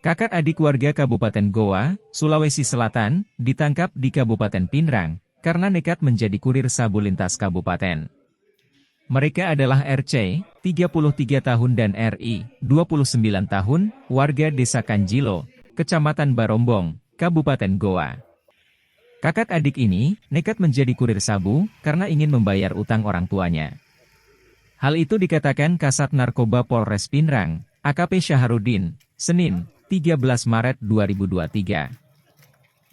Kakak adik warga Kabupaten Goa, Sulawesi Selatan, ditangkap di Kabupaten Pinrang, karena nekat menjadi kurir sabu lintas kabupaten. Mereka adalah RC, 33 tahun dan RI, 29 tahun, warga Desa Kanjilo, Kecamatan Barombong, Kabupaten Goa. Kakak adik ini nekat menjadi kurir sabu karena ingin membayar utang orang tuanya. Hal itu dikatakan Kasat Narkoba Polres Pinrang, AKP Syaharudin, Senin, 13 Maret 2023.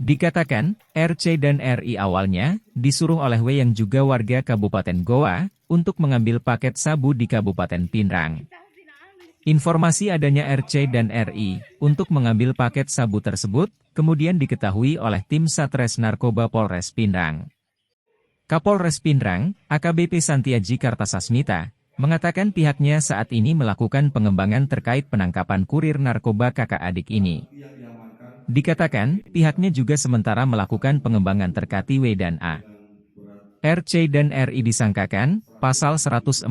Dikatakan, RC dan RI awalnya disuruh oleh W yang juga warga Kabupaten Goa untuk mengambil paket sabu di Kabupaten Pinrang. Informasi adanya RC dan RI untuk mengambil paket sabu tersebut kemudian diketahui oleh tim Satres Narkoba Polres Pinrang. Kapolres Pinrang, AKBP Santiaji Kartasasmita, mengatakan pihaknya saat ini melakukan pengembangan terkait penangkapan kurir narkoba kakak adik ini. Dikatakan, pihaknya juga sementara melakukan pengembangan terkait W dan A. RC dan RI disangkakan, pasal 114,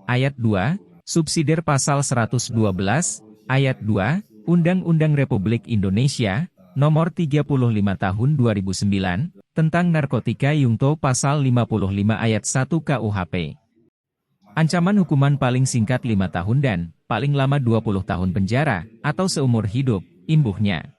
ayat 2, subsidiar pasal 112, ayat 2, Undang-Undang Republik Indonesia, Nomor 35 Tahun 2009, tentang narkotika Yungto pasal 55 ayat 1 KUHP. Ancaman hukuman paling singkat 5 tahun dan paling lama 20 tahun penjara, atau seumur hidup, imbuhnya.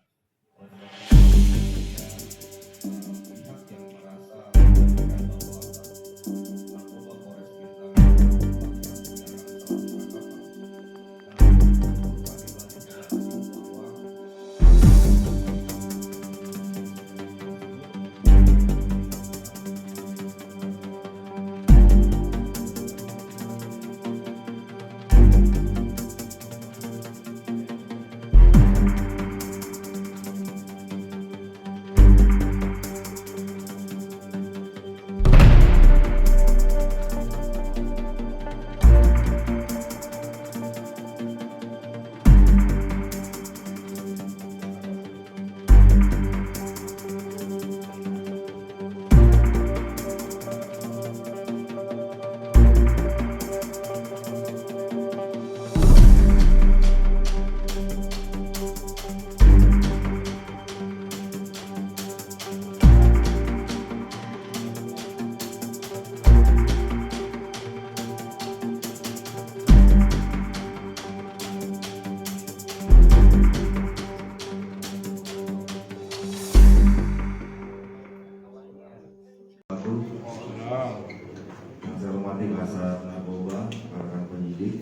Yang saya hormati Kasat Narkoba, rekan penyidik,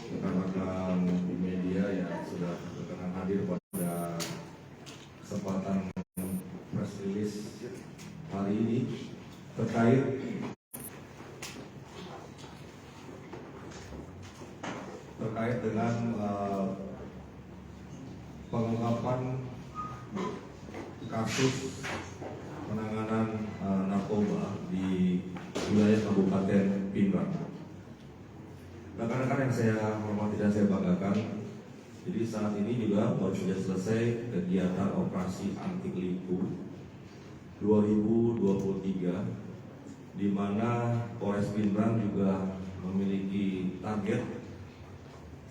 rekan-rekan di media yang sudah berkenan hadir pada kesempatan press release hari ini terkait dengan pengungkapan kasus penanganan narkoba di wilayah Kabupaten Pinrang. Rekan-rekan yang saya hormati dan saya banggakan, jadi saat ini juga baru saja selesai kegiatan operasi anti lipu 2023, di mana Polres Pinrang juga memiliki target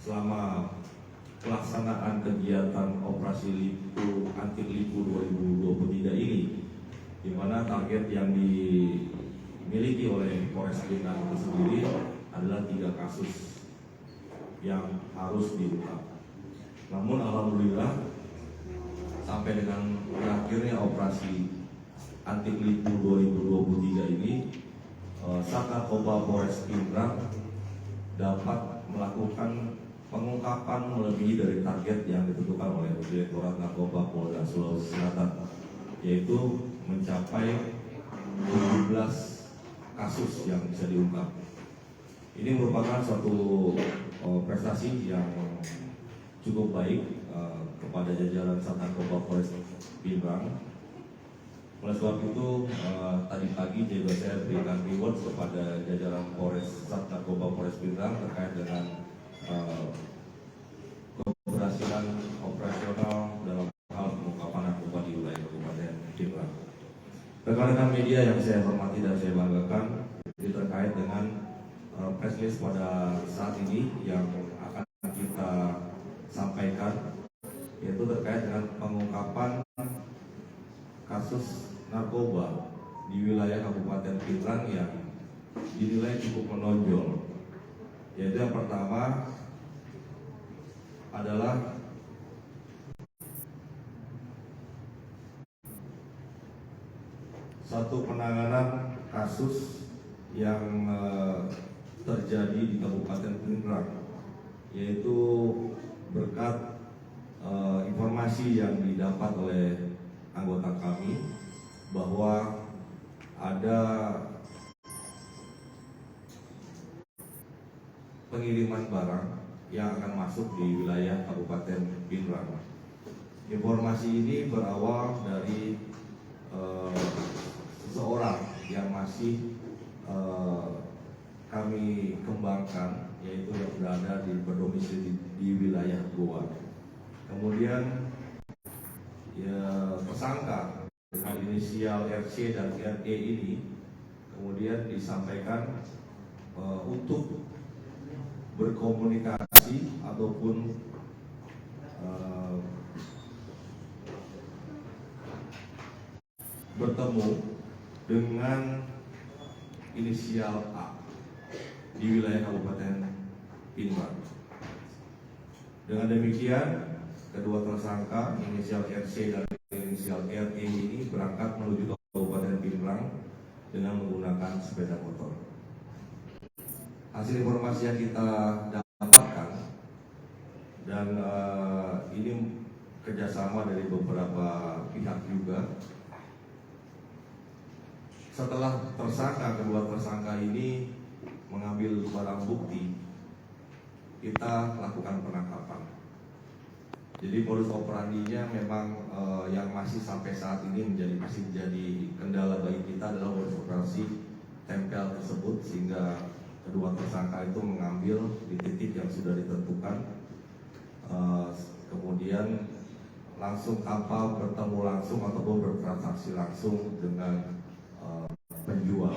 selama pelaksanaan kegiatan operasi lipu anti lipu 2023 ini, di mana target yang dimiliki oleh Polres Pinrang itu sendiri adalah 3 kasus yang harus diungkap. Namun alhamdulillah sampai dengan berakhirnya operasi anti lipu 2023 ini, Satnarkoba Polres Pinrang dapat melakukan pengungkapan melebihi dari target yang ditentukan oleh Direktorat Narkoba Polda Sulawesi Selatan, yaitu mencapai 17 kasus yang bisa diungkap. Ini merupakan suatu prestasi yang cukup baik kepada jajaran Satnarkoba Polres Pinrang. Oleh sebab itu, tadi pagi juga saya berikan reward kepada jajaran Satnarkoba Polres Pinrang terkait dengan keberhasilan operasional dalam hal pengungkapan narkoba di wilayah Kabupaten Pinrang. Rekan-rekan media yang saya hormati dan saya banggakan, ini terkait dengan press release pada saat ini yang akan kita sampaikan, yaitu terkait dengan pengungkapan kasus narkoba di wilayah Kabupaten Pindrang yang dinilai cukup menonjol. Yaitu yang pertama adalah satu penanganan kasus yang terjadi di Kabupaten Pindrang, yaitu berkat informasi yang didapat oleh anggota kami bahwa ada pengiriman barang yang akan masuk di wilayah Kabupaten Pindrang. Informasi ini berawal dari seseorang yang masih kami kembangkan, yaitu yang berada berdomisili di wilayah Goa. Kemudian ya, tersangka dengan inisial RC dan RE ini kemudian disampaikan untuk berkomunikasi ataupun bertemu dengan inisial A di wilayah Kabupaten Pindrang. Dengan demikian, kedua tersangka inisial RC dan inisial RE ini berangkat menuju Kabupaten Pindrang dengan menggunakan sepeda motor. Hasil informasi yang kita dapatkan, dan ini kerjasama dari beberapa pihak juga. Setelah kedua tersangka ini mengambil barang bukti, kita lakukan penangkapan. Jadi modus operandinya memang yang masih sampai saat ini masih menjadi kendala bagi kita adalah modus operasi tempel tersebut, sehingga kedua tersangka itu mengambil di titik yang sudah ditentukan, kemudian langsung tanpa bertemu langsung ataupun bertransaksi langsung dengan penjual.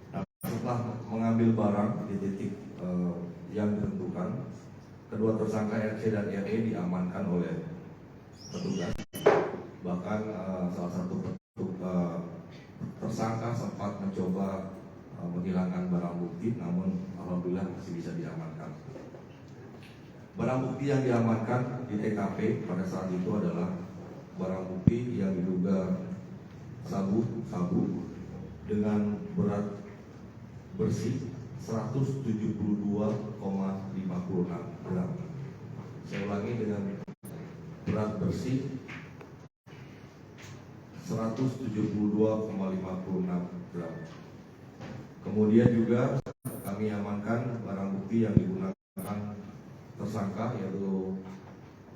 Nah, setelah mengambil barang di titik yang ditentukan, kedua tersangka RC dan RE diamankan oleh petugas. Bahkan salah satu tersangka sempat mencoba menghilangkan barang bukti, namun alhamdulillah masih bisa diamankan. Barang bukti yang diamankan di TKP pada saat itu adalah barang bukti yang diduga sabu dengan berat bersih 172,56 gram. Saya ulangi, dengan berat bersih 172,56 gram. Kemudian juga kami amankan barang bukti yang digunakan tersangka, yaitu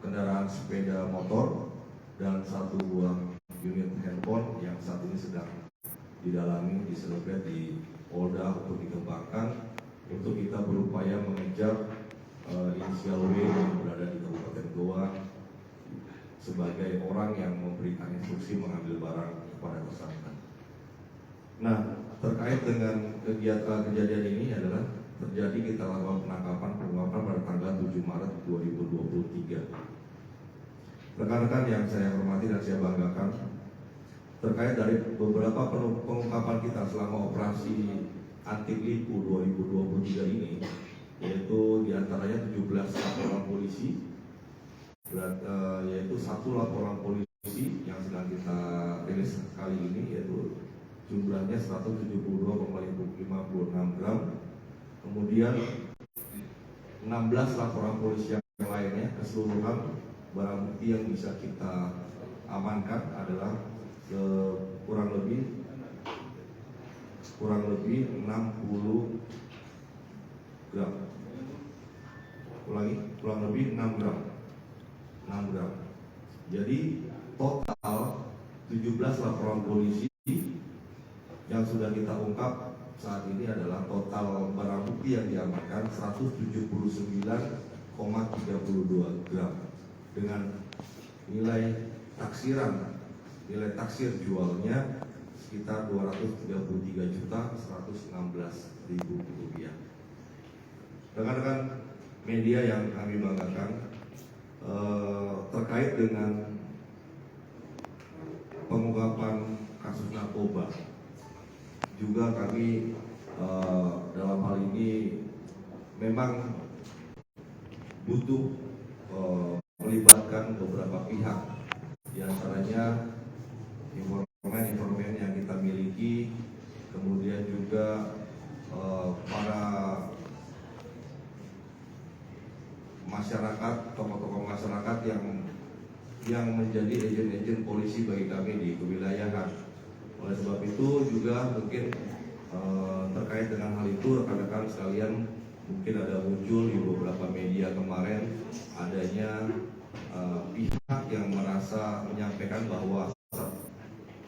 kendaraan sepeda motor dan satu buah unit handphone yang saat ini sedang didalami, diselebrate di Polda untuk dikembangkan, untuk kita berupaya mengejar inisial W yang berada di Kabupaten Goa sebagai orang yang memberikan instruksi mengambil barang kepada tersangka. Nah, terkait dengan kejadian ini adalah terjadi kita lakukan penangkapan pada tanggal 7 Maret 2023. Rekan-rekan yang saya hormati dan saya banggakan, terkait dari beberapa pengungkapan kita selama operasi anti lipu 2023 ini, yaitu diantaranya 17 laporan polisi, yaitu 1 laporan polisi yang sedang kita rilis kali ini, yaitu jumlahnya 172,56 gram. Kemudian 16 laporan polisi yang lainnya. Keseluruhan barang bukti yang bisa kita amankan adalah kurang lebih 60 gram. Ulangi, kurang lebih 6 gram. Jadi total 17 laporan polisi yang sudah kita ungkap saat ini adalah total barang bukti yang diamankan 179,32 gram dengan nilai taksir jualnya sekitar 233.116.000 rupiah. Rekan-rekan media yang kami banggakan terkait dengan pengungkapan kasus narkoba. Juga kami dalam hal ini memang butuh melibatkan beberapa pihak, di antaranya informan yang kita miliki, kemudian juga para masyarakat, tokoh-tokoh masyarakat yang menjadi agen-agen polisi bagi kami di kewilayahan. Oleh sebab itu juga mungkin terkait dengan hal itu rekan-rekan sekalian, mungkin ada muncul di beberapa media kemarin adanya pihak yang merasa menyampaikan bahwa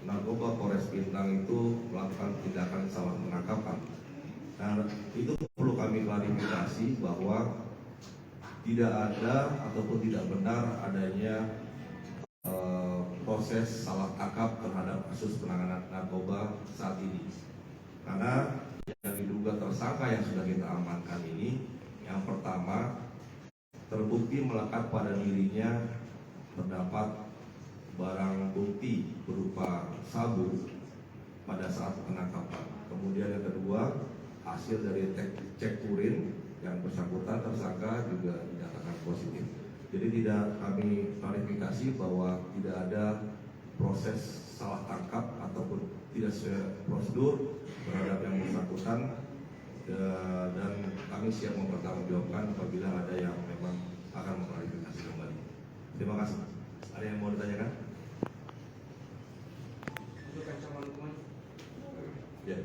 narkoba Polres Bintang itu melakukan tindakan salah penangkapan. Nah, itu perlu kami klarifikasi bahwa tidak ada ataupun tidak benar adanya proses salah tangkap terhadap kasus penanganan narkoba saat ini. Karena yang diduga tersangka yang sudah kita amankan ini, yang pertama terbukti melekat pada dirinya terdapat barang bukti berupa sabu pada saat penangkapan. Kemudian yang kedua, hasil dari cek urin yang bersangkutan tersangka juga dinyatakan positif. Jadi tidak kami klarifikasi bahwa tidak ada proses salah tangkap ataupun tidak sesuai prosedur terhadap yang bersangkutan, dan kami siap mempertanggungjawabkan apabila ada yang memang akan mengklarifikasi kembali. Terima kasih. Ada yang mau ditanyakan? Ya.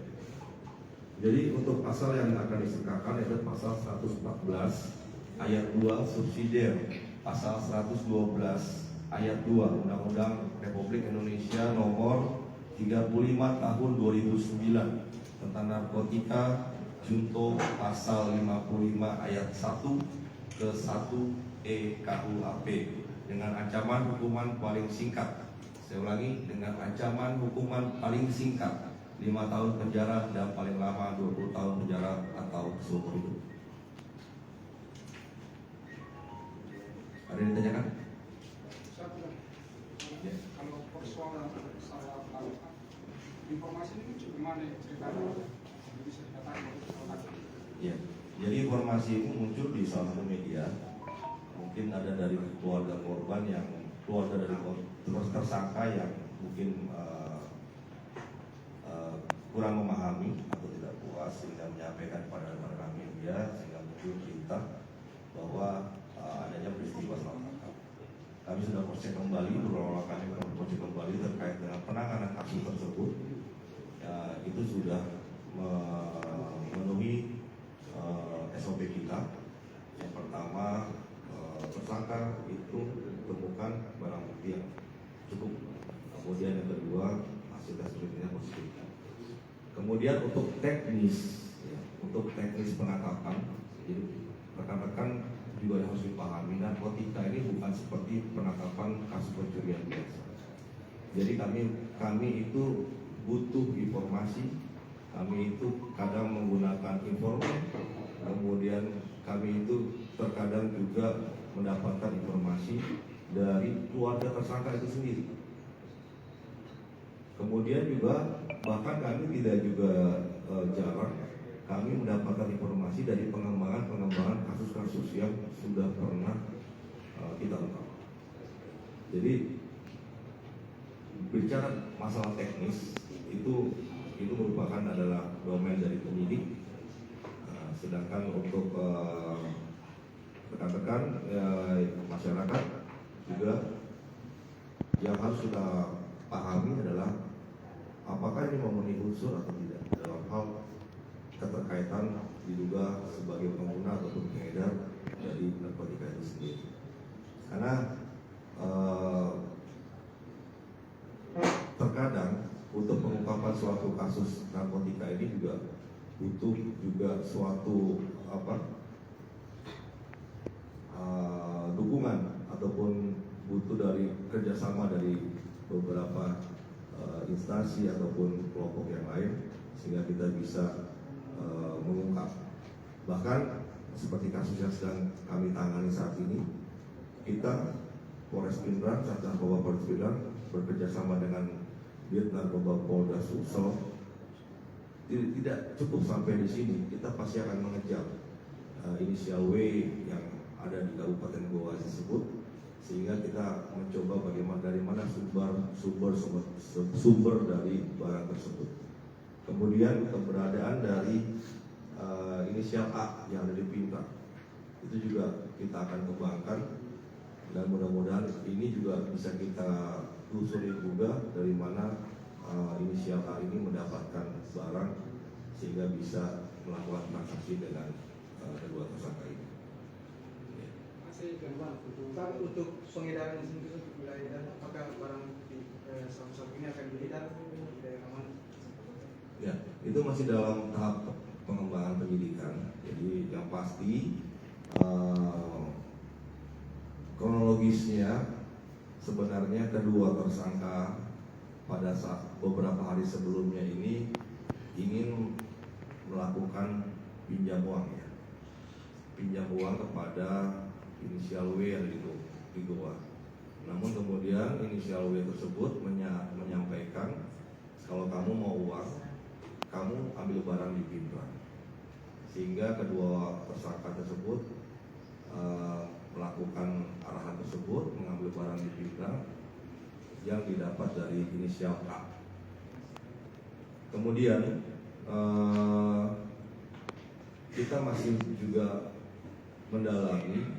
Jadi untuk pasal yang akan disengkakan yaitu pasal 114 ayat 2 subsidiar pasal 112 ayat 2 Undang-Undang Republik Indonesia nomor 35 tahun 2009 tentang narkotika, junto pasal 55 ayat 1 ke 1 KUHP dengan ancaman hukuman paling singkat. Saya ulangi, dengan ancaman hukuman paling singkat 5 tahun penjara dan paling lama 20 tahun penjara atau seumur hidup. Ada yang ditanyakan? Ya. Kalau persoalan salah tangkap, informasi ini cukup mana ceritanya? Bisa dikatakan. Ya. Jadi informasi itu muncul di salah satu media. Mungkin ada dari keluarga korban yang keluarga dari tersangka yang mungkin kurang memahami atau tidak puas sehingga menyampaikan kepada rekan-rekan media, sehingga muncul berita bahwa adanya peristiwa salah tangkap. Kami sudah cross-check kembali, berulang kali kami cross-check kembali terkait dengan penanganan kasus tersebut. Ya, itu sudah memenuhi SOP kita. Yang pertama, tersangka itu ditemukan barang bukti yang cukup. Kemudian yang kedua, hasil tes urinnya positif. Kemudian untuk teknis penangkapan, jadi rekan-rekan juga harus dipahami, narkotika ini bukan seperti penangkapan kasus pencurian biasa. Jadi kami itu butuh informasi, kami itu kadang menggunakan informan, kemudian kami itu terkadang juga mendapatkan informasi dari keluarga tersangka itu sendiri. Kemudian juga bahkan kami tidak juga jarang kami mendapatkan informasi dari pengembangan kasus-kasus yang sudah pernah kita ungkap. Jadi bicara masalah teknis itu merupakan adalah domain dari penyidik. Sedangkan untuk rekan-rekan masyarakat juga yang harus kita pahami adalah apakah ini memenuhi unsur atau tidak dalam hal keterkaitan diduga sebagai pengguna ataupun pengedar dari narkotika itu sendiri. Karena terkadang untuk pengungkapan suatu kasus narkotika ini juga butuh juga suatu dukungan ataupun butuh dari kerjasama dari beberapa instansi ataupun kelompok yang lain sehingga kita bisa mengungkap. Bahkan seperti kasus yang sedang kami tangani saat ini, kita Polres Pindrang, Sat Narkoba Polres Pindrang bekerjasama dengan Dit Narkoba Polda Sulsel tidak cukup sampai di sini. Kita pasti akan mengejar inisial W yang ada di Kabupaten Goa tersebut, sehingga kita mencoba bagaimana dari mana sumber dari barang tersebut. Kemudian keberadaan dari inisial A yang ada di Pindrang itu juga kita akan kembangkan, dan mudah-mudahan ini juga bisa kita telusuri juga dari mana inisial A ini mendapatkan barang sehingga bisa melakukan transaksi dengan kedua tersangka ini. Masih gangguan untuk pengedaran sendiri untuk wilayah, dan apakah barang bukti sabu-sabu ini akan beredar di daerah mana? Ya, itu masih dalam tahap pengembangan penyidikan. Jadi yang pasti kronologisnya sebenarnya kedua tersangka pada saat beberapa hari sebelumnya ini ingin melakukan pinjam uang, ya, pinjam uang kepada inisial W yang di Goa. Namun kemudian inisial W tersebut menyampaikan, kalau kamu mau uang, kamu ambil barang di Pindrang. Sehingga kedua tersangka tersebut melakukan arahan tersebut, mengambil barang di Pindrang yang didapat dari inisial A. Kemudian kita masih juga mendalami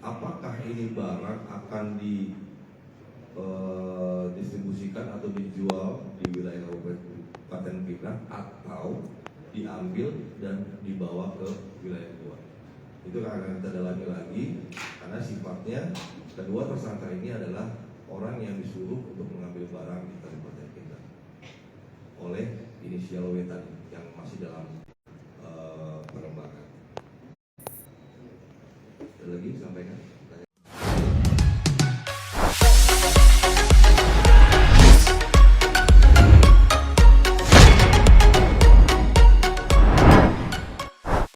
apakah ini barang akan didistribusikan atau dijual di wilayah Kabupaten Pindrang atau diambil dan dibawa ke wilayah Goa. Itu akan kita dalami lagi, karena sifatnya kedua tersangka ini adalah orang yang disuruh untuk mengambil barang di Kabupaten Pindrang oleh inisial W tadi yang masih dalam pengembangan. Ada lagi sampaikan?